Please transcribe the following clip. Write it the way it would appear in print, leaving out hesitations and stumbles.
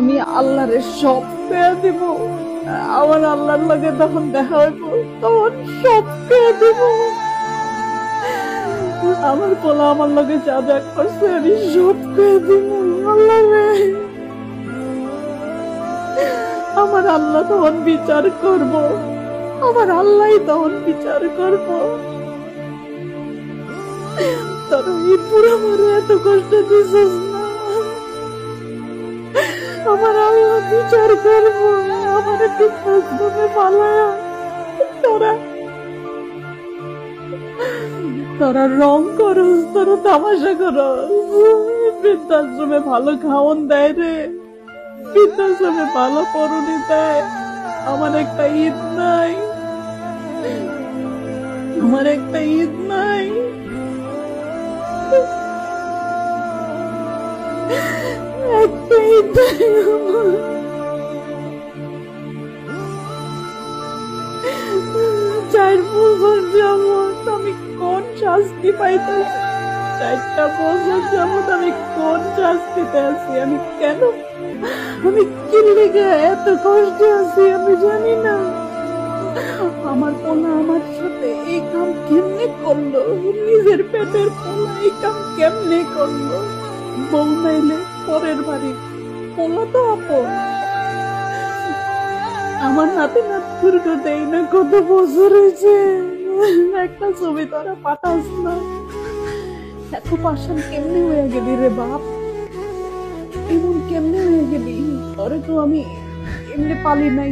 আমি আল্লাহরে সব পেয়ে দিব। আমার আল্লাহর লগে তখন দেখা হইব, তখন সব পেয়ে দিব। আমার পোলা আমার লগে যা যা করছে আমি সব পেয়ে দিব। আল্লাহ রে, আমার আল্লাহ তখন বিচার করব, আমার আল্লাহ তখন বিচার করব। তোরা এই পুরো মরে এত কষ্ট দিছিস না, আমার আল্লাহ বিচার করব। আমার একটু কষ্টে পালায়া তোরা তোরা রং করস, তোরা তামাশা করস। বৃদ্ধাশ্রমে ভালো খাওয়ন দেয় রে, বৃদ্ধাশ্রমে ভালো পরুনি দেয়। আমার একটা ঈদ নাই, আমার একটা ঈদ নাই। একটা ঈদ নাই আমার। চার বছর যাবত আমি কোন শাস্তি পাইতেছি? 4টা বছর যাবত আমি কোন শাস্তিতে আছি? আমি কেন, আমি কি লেগে এত কষ্টে আছি আমি জানি না। আমার পোলা আমার সাথে এই কাম কেমনে করলো? নিজের পেটের পোলা এই কাম কেমনে করলো? বউ নাইলে পরের বাড়ি, পোলা তো আপন। আমার নাতে নাতকুর দেই না, কত বছর হয়েছে। একটা ছবি তোরা পাঠাস না। এত পাশান কেমনে হয়ে গেলি রে বাপ? এমন কেমনে হয়ে গেলি? তোরে তো আমি এমনি পালি নাই।